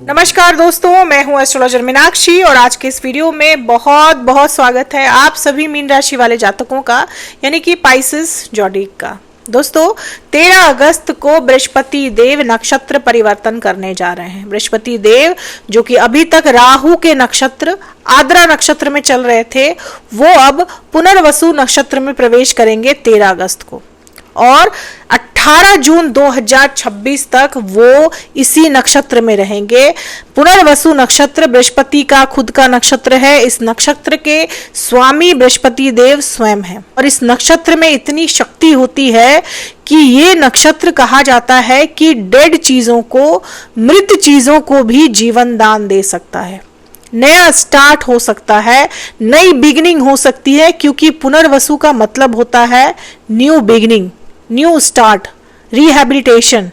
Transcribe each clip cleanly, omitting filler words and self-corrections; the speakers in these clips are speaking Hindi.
नमस्कार दोस्तों, मैं हूं एस्ट्रोलॉजर मीनाक्षी और आज के इस वीडियो में बहुत बहुत स्वागत है आप सभी मीन राशि वाले जातकों का, यानी कि पाइसेस जोडिक का। दोस्तों 13 अगस्त को बृहस्पति देव नक्षत्र परिवर्तन करने जा रहे हैं। बृहस्पति देव जो कि अभी तक राहु के नक्षत्र आद्रा नक्षत्र में चल रहे थे, वो अब पुनर्वसु नक्षत्र में प्रवेश करेंगे 13 अगस्त को और 18 जून 2026 तक वो इसी नक्षत्र में रहेंगे। पुनर्वसु नक्षत्र बृहस्पति का खुद का नक्षत्र है। इस नक्षत्र के स्वामी बृहस्पति देव स्वयं हैं और इस नक्षत्र में इतनी शक्ति होती है कि ये नक्षत्र कहा जाता है कि डेड चीजों को, मृत चीजों को भी जीवन दान दे सकता है। नया स्टार्ट हो सकता है, नई बिगिनिंग हो सकती है, क्योंकि पुनर्वसु का मतलब होता है new beginning, new start, rehabilitation.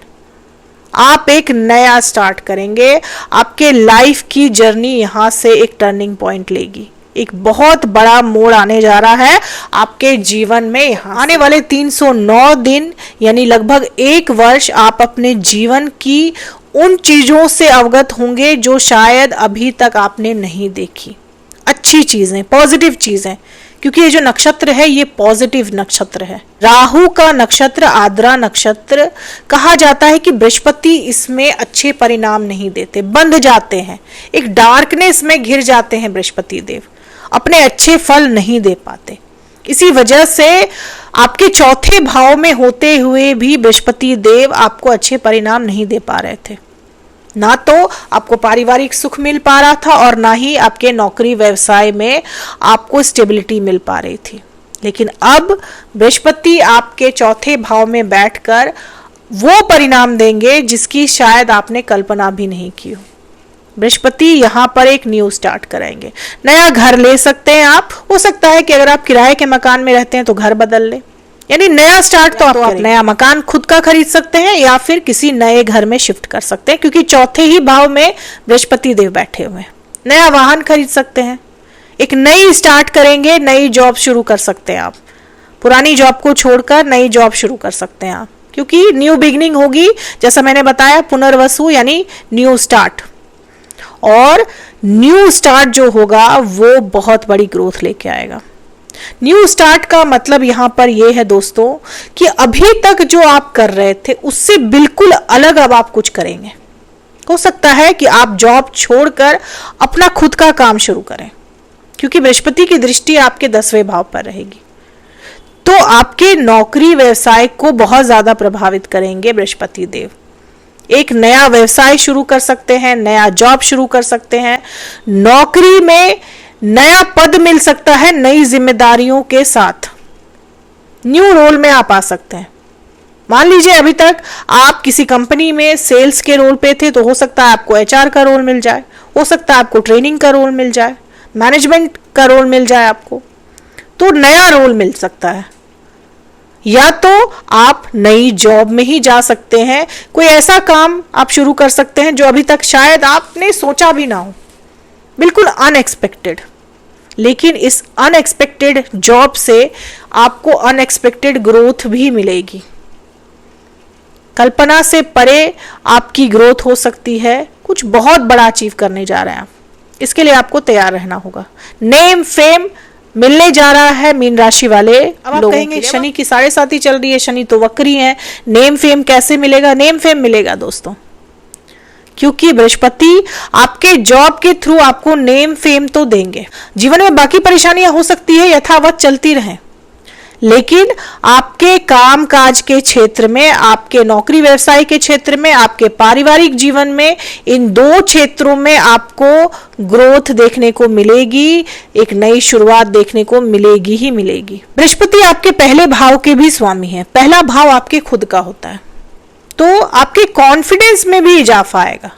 आप एक नया स्टार्ट करेंगे। आपके लाइफ की जर्नी यहां से एक टर्निंग पॉइंट लेगी। एक बहुत बड़ा मोड़ आने जा रहा है आपके जीवन में। यहाँ आने वाले 309 दिन यानी लगभग 1 वर्ष आप अपने जीवन की उन चीजों से अवगत होंगे जो शायद अभी तक आपने नहीं देखी। अच्छी चीजें, पॉजिटिव चीजें, क्योंकि ये जो नक्षत्र है ये पॉजिटिव नक्षत्र है। राहु का नक्षत्र आद्रा नक्षत्र, कहा जाता है कि बृहस्पति इसमें अच्छे परिणाम नहीं देते, बंध जाते हैं, एक डार्कनेस में घिर जाते हैं। बृहस्पति देव अपने अच्छे फल नहीं दे पाते। इसी वजह से आपके चौथे भाव में होते हुए भी बृहस्पति देव आपको अच्छे परिणाम नहीं दे पा रहे थे। ना तो आपको पारिवारिक सुख मिल पा रहा था और ना ही आपके नौकरी व्यवसाय में आपको स्टेबिलिटी मिल पा रही थी। लेकिन अब बृहस्पति आपके चौथे भाव में बैठकर वो परिणाम देंगे जिसकी शायद आपने कल्पना भी नहीं की हो। बृहस्पति यहाँ पर एक न्यू स्टार्ट कराएंगे। नया घर ले सकते हैं आप। हो सकता है कि अगर आप किराए के मकान में रहते हैं तो घर बदल ले, यानी नया स्टार्ट। तो आप नया मकान खुद का खरीद सकते हैं या फिर किसी नए घर में शिफ्ट कर सकते हैं, क्योंकि चौथे ही भाव में बृहस्पति देव बैठे हुए हैं। नया वाहन खरीद सकते हैं, एक नई स्टार्ट करेंगे, नई जॉब शुरू कर सकते हैं आप। पुरानी जॉब को छोड़कर नई जॉब शुरू कर सकते हैं आप, क्योंकि न्यू बिगिनिंग होगी। जैसा मैंने बताया, पुनर्वसु यानी न्यू स्टार्ट, और न्यू स्टार्ट जो होगा वो बहुत बड़ी ग्रोथ लेके आएगा। न्यू स्टार्ट का मतलब यहां पर यह है दोस्तों कि अभी तक जो आप कर रहे थे उससे बिल्कुल अलग अब आप कुछ करेंगे। हो सकता है कि आप जॉब छोड़कर अपना खुद का काम शुरू करें, क्योंकि बृहस्पति की दृष्टि आपके 10वें भाव पर रहेगी। तो आपके नौकरी व्यवसाय को बहुत ज्यादा प्रभावित करेंगे बृहस्पति देव। एक नया व्यवसाय शुरू कर सकते हैं, नया जॉब शुरू कर सकते हैं, नौकरी में नया पद मिल सकता है, नई जिम्मेदारियों के साथ न्यू रोल में आप आ सकते हैं। मान लीजिए अभी तक आप किसी कंपनी में सेल्स के रोल पे थे, तो हो सकता है आपको एचआर का रोल मिल जाए, हो सकता है आपको ट्रेनिंग का रोल मिल जाए, मैनेजमेंट का रोल मिल जाए आपको। तो नया रोल मिल सकता है, या तो आप नई जॉब में ही जा सकते हैं। कोई ऐसा काम आप शुरू कर सकते हैं जो अभी तक शायद आपने सोचा भी ना हो, बिल्कुल अनएक्सपेक्टेड। लेकिन इस अनएक्सपेक्टेड जॉब से आपको अनएक्सपेक्टेड ग्रोथ भी मिलेगी। कल्पना से परे आपकी ग्रोथ हो सकती है। कुछ बहुत बड़ा अचीव करने जा रहे हैं आप, इसके लिए आपको तैयार रहना होगा। नेम फेम मिलने जा रहा है मीन राशि वाले। अब आप कहेंगे शनि की 7.5 चल रही है, शनि तो वक्री है, नेम फेम कैसे मिलेगा? नेम फेम मिलेगा दोस्तों, क्योंकि बृहस्पति आपके जॉब के थ्रू आपको नेम फेम तो देंगे। जीवन में बाकी परेशानियां हो सकती है यथावत चलती रहें, लेकिन आपके काम काज के क्षेत्र में, आपके नौकरी व्यवसाय के क्षेत्र में, आपके पारिवारिक जीवन में, इन 2 क्षेत्रों में आपको ग्रोथ देखने को मिलेगी। एक नई शुरुआत देखने को मिलेगी ही मिलेगी। बृहस्पति आपके पहले भाव के भी स्वामी है। पहला भाव आपके खुद का होता है, तो आपके कॉन्फिडेंस में भी इजाफा आएगा।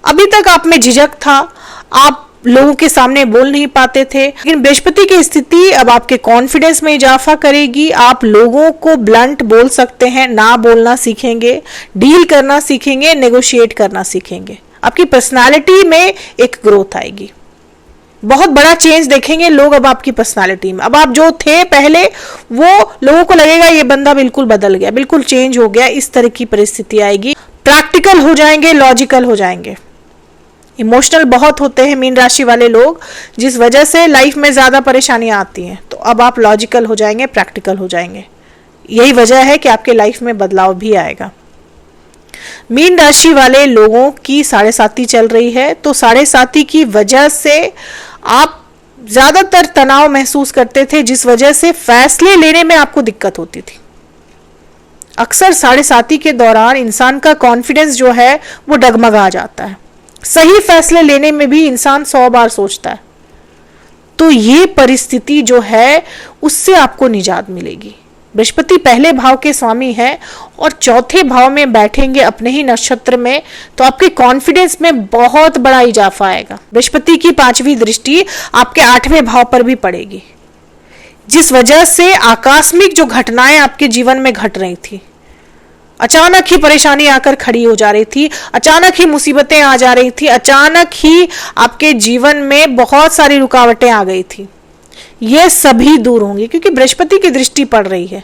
अभी तक आप में झिझक था, आप लोगों के सामने बोल नहीं पाते थे, लेकिन बृहस्पति की स्थिति अब आपके कॉन्फिडेंस में इजाफा करेगी। आप लोगों को ब्लंट बोल सकते हैं, ना बोलना सीखेंगे, डील करना सीखेंगे, नेगोशिएट करना सीखेंगे। आपकी पर्सनालिटी में एक ग्रोथ आएगी। बहुत बड़ा चेंज देखेंगे लोग अब आपकी पर्सनालिटी में। अब आप जो थे पहले, वो लोगों को लगेगा ये बंदा बिल्कुल बदल गया, बिल्कुल चेंज हो गया। इस तरह की परिस्थिति आएगी। प्रैक्टिकल हो जाएंगे, लॉजिकल हो जाएंगे। इमोशनल बहुत होते हैं मीन राशि वाले लोग, जिस वजह से लाइफ में ज़्यादा परेशानियां आती हैं। तो अब आप लॉजिकल हो जाएंगे, प्रैक्टिकल हो जाएंगे। यही वजह है कि आपके लाइफ में बदलाव भी आएगा। मीन राशि वाले लोगों की 7.5 चल रही है, तो 7.5 की वजह से आप ज़्यादातर तनाव महसूस करते थे, जिस वजह से फैसले लेने में आपको दिक्कत होती थी। अक्सर 7.5 के दौरान इंसान का कॉन्फिडेंस जो है वो डगमगा जाता है। सही फैसले लेने में भी इंसान 100 बार सोचता है। तो ये परिस्थिति जो है उससे आपको निजात मिलेगी। बृहस्पति पहले भाव के स्वामी हैं और चौथे भाव में बैठेंगे अपने ही नक्षत्र में, तो आपके कॉन्फिडेंस में बहुत बड़ा इजाफा आएगा। बृहस्पति की 5वीं दृष्टि आपके 8वें भाव पर भी पड़ेगी, जिस वजह से आकस्मिक जो घटनाएं आपके जीवन में घट रही थी, अचानक ही परेशानी आकर खड़ी हो जा रही थी, अचानक ही मुसीबतें आ जा रही थी, अचानक ही आपके जीवन में बहुत सारी रुकावटें आ गई थी, ये सभी दूर होंगी क्योंकि बृहस्पति की दृष्टि पड़ रही है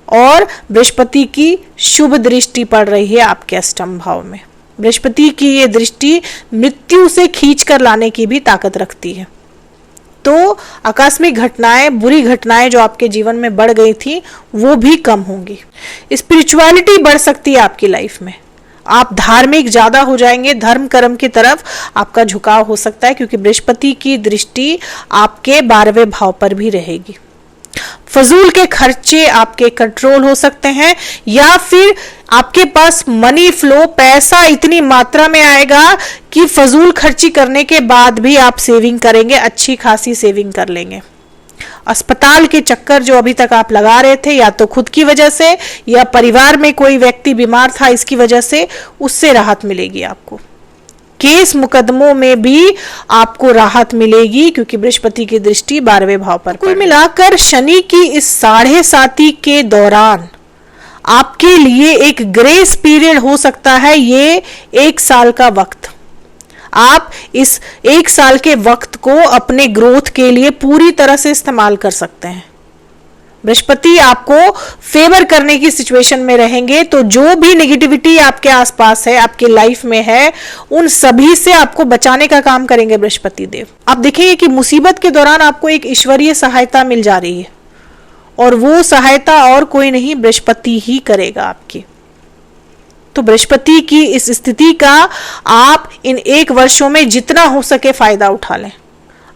और बृहस्पति की शुभ दृष्टि पड़ रही है आपके अष्टम भाव में। बृहस्पति की ये दृष्टि मृत्यु से खींच कर लाने की भी ताकत रखती है। तो आकस्मिक घटनाएं, बुरी घटनाएं जो आपके जीवन में बढ़ गई थी वो भी कम होंगी। स्पिरिचुअलिटी बढ़ सकती है आपकी लाइफ में, आप धार्मिक ज्यादा हो जाएंगे, धर्म कर्म की तरफ आपका झुकाव हो सकता है क्योंकि बृहस्पति की दृष्टि आपके 12वें भाव पर भी रहेगी। फजूल के खर्चे आपके कंट्रोल हो सकते हैं, या फिर आपके पास मनी फ्लो, पैसा इतनी मात्रा में आएगा कि फजूल खर्ची करने के बाद भी आप सेविंग करेंगे, अच्छी खासी सेविंग कर लेंगे। अस्पताल के चक्कर जो अभी तक आप लगा रहे थे, या तो खुद की वजह से या परिवार में कोई व्यक्ति बीमार था इसकी वजह से, उससे राहत मिलेगी आपको। केस मुकदमों में भी आपको राहत मिलेगी क्योंकि बृहस्पति की दृष्टि 12वें भाव पर। कुल मिलाकर शनि की इस 7.5 के दौरान आपके लिए एक ग्रेस पीरियड हो सकता है, ये 1 साल का वक्त। आप इस 1 साल के वक्त को अपने ग्रोथ के लिए पूरी तरह से इस्तेमाल कर सकते हैं। बृहस्पति आपको फेवर करने की सिचुएशन में रहेंगे, तो जो भी नेगेटिविटी आपके आसपास है, आपके लाइफ में है, उन सभी से आपको बचाने का काम करेंगे बृहस्पति देव। आप देखेंगे कि मुसीबत के दौरान आपको एक ईश्वरीय सहायता मिल जा रही है और वो सहायता और कोई नहीं, बृहस्पति ही करेगा आपकी। तो बृहस्पति की इस स्थिति का आप इन 1 वर्षों में जितना हो सके फायदा उठा लें।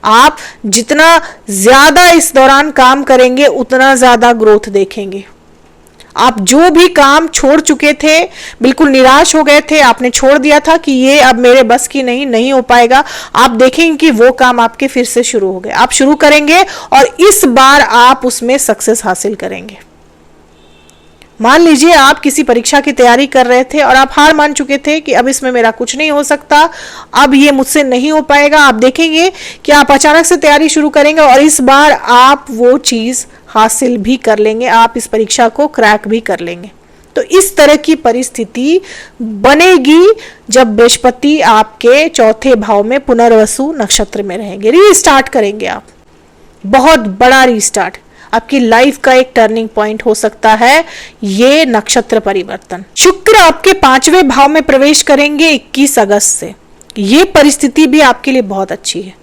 आप जितना ज्यादा इस दौरान काम करेंगे उतना ज्यादा ग्रोथ देखेंगे। आप जो भी काम छोड़ चुके थे, बिल्कुल निराश हो गए थे, आपने छोड़ दिया था कि ये अब मेरे बस की नहीं हो पाएगा, आप देखेंगे कि वो काम आपके फिर से शुरू हो गए। आप शुरू करेंगे और इस बार आप उसमें सक्सेस हासिल करेंगे। मान लीजिए आप किसी परीक्षा की तैयारी कर रहे थे और आप हार मान चुके थे कि अब इसमें मेरा कुछ नहीं हो सकता, अब ये मुझसे नहीं हो पाएगा। आप देखेंगे कि आप अचानक से तैयारी शुरू करेंगे और इस बार आप वो चीज हासिल भी कर लेंगे, आप इस परीक्षा को क्रैक भी कर लेंगे। तो इस तरह की परिस्थिति बनेगी जब बृहस्पति आपके 4थे भाव में पुनर्वसु नक्षत्र में रहेंगे। रीस्टार्ट करेंगे आप, बहुत बड़ा रीस्टार्ट। आपकी लाइफ का एक टर्निंग पॉइंट हो सकता है ये नक्षत्र परिवर्तन। शुक्र आपके 5वें भाव में प्रवेश करेंगे 21 अगस्त से। ये परिस्थिति भी आपके लिए बहुत अच्छी है।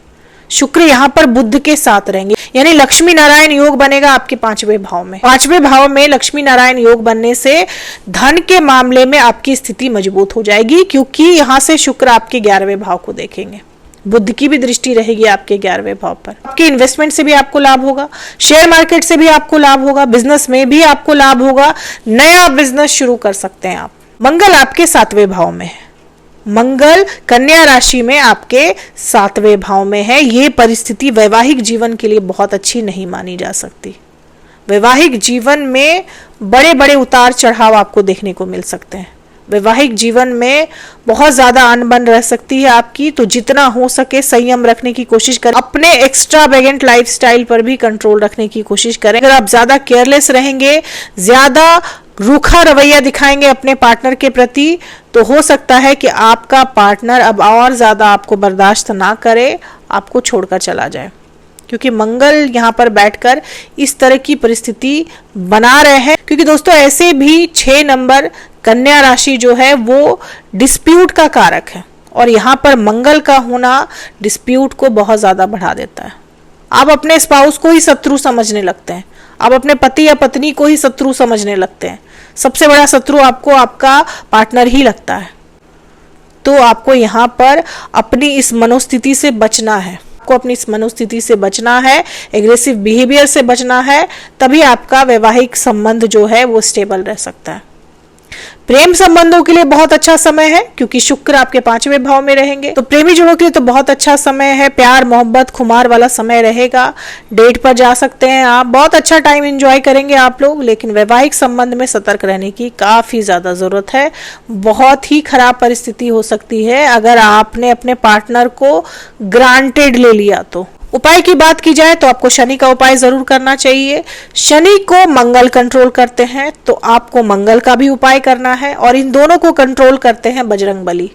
शुक्र यहाँ पर बुध के साथ रहेंगे, यानी लक्ष्मी नारायण योग बनेगा आपके 5वें भाव में। 5वें भाव में लक्ष्मी नारायण योग बनने से धन के मामले में आपकी स्थिति मजबूत हो जाएगी, क्योंकि यहाँ से शुक्र आपके 11वें भाव को देखेंगे। बुध की भी दृष्टि रहेगी आपके 11वें भाव पर। आपके इन्वेस्टमेंट से भी आपको लाभ होगा, शेयर मार्केट से भी आपको लाभ होगा, बिजनेस में भी आपको लाभ होगा, नया बिजनेस शुरू कर सकते हैं आप। मंगल आपके 7वें भाव में है, मंगल कन्या राशि में आपके 7वें भाव में है। ये परिस्थिति वैवाहिक जीवन के लिए बहुत अच्छी नहीं मानी जा सकती। वैवाहिक जीवन में बड़े बड़े उतार चढ़ाव आपको देखने को मिल सकते हैं। वैवाहिक जीवन में बहुत ज्यादा अनबन रह सकती है आपकी, तो जितना हो सके संयम रखने की कोशिश करें। अपने एक्स्ट्रावेगेंट लाइफस्टाइल पर भी कंट्रोल रखने की कोशिश करें। अगर आप ज्यादा केयरलेस रहेंगे, ज्यादा रूखा रवैया दिखाएंगे अपने पार्टनर के प्रति, तो हो सकता है कि आपका पार्टनर अब और ज्यादा आपको बर्दाश्त ना करे, आपको छोड़कर चला जाए, क्योंकि मंगल यहाँ पर बैठकर इस तरह की परिस्थिति बना रहे हैं। क्योंकि दोस्तों ऐसे भी 6 नंबर कन्या राशि जो है वो डिस्प्यूट का कारक है और यहाँ पर मंगल का होना डिस्प्यूट को बहुत ज़्यादा बढ़ा देता है। आप अपने स्पाउस को ही शत्रु समझने लगते हैं, आप अपने पति या पत्नी को ही शत्रु समझने लगते हैं। सबसे बड़ा शत्रु आपको आपका पार्टनर ही लगता है। तो आपको यहाँ पर अपनी इस मनोस्थिति से बचना है, आपको अपनी इस मनोस्थिति से बचना है, एग्रेसिव बिहेवियर से बचना है, तभी आपका वैवाहिक संबंध जो है वो स्टेबल रह सकता है। प्रेम संबंधों के लिए बहुत अच्छा समय है क्योंकि शुक्र आपके 5वें भाव में रहेंगे, तो प्रेमी जोड़ों के लिए तो बहुत अच्छा समय है। प्यार मोहब्बत खुमार वाला समय रहेगा, डेट पर जा सकते हैं आप, बहुत अच्छा टाइम एंजॉय करेंगे आप लोग। लेकिन वैवाहिक संबंध में सतर्क रहने की काफी ज्यादा जरूरत है। बहुत ही खराब परिस्थिति हो सकती है अगर आपने अपने पार्टनर को ग्रांटेड ले लिया तो। उपाय की बात की जाए तो आपको शनि का उपाय जरूर करना चाहिए। शनि को मंगल कंट्रोल करते हैं तो आपको मंगल का भी उपाय करना है, और इन दोनों को कंट्रोल करते हैं बजरंग बली।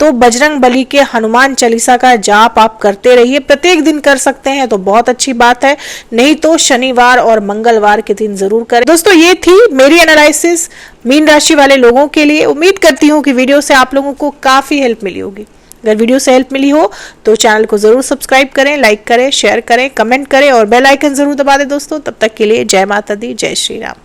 तो बजरंग बली के हनुमान चालीसा का जाप आप करते रहिए, प्रत्येक दिन कर सकते हैं तो बहुत अच्छी बात है, नहीं तो शनिवार और मंगलवार के दिन जरूर करें। दोस्तों ये थी मेरी एनालिसिस मीन राशि वाले लोगों के लिए। उम्मीद करती हूँ कि वीडियो से आप लोगों को काफी हेल्प मिली होगी। अगर वीडियो से हेल्प मिली हो तो चैनल को जरूर सब्सक्राइब करें, लाइक करें, शेयर करें, कमेंट करें और बेल आइकन जरूर दबा दें दोस्तों। तब तक के लिए जय माता दी, जय श्री राम।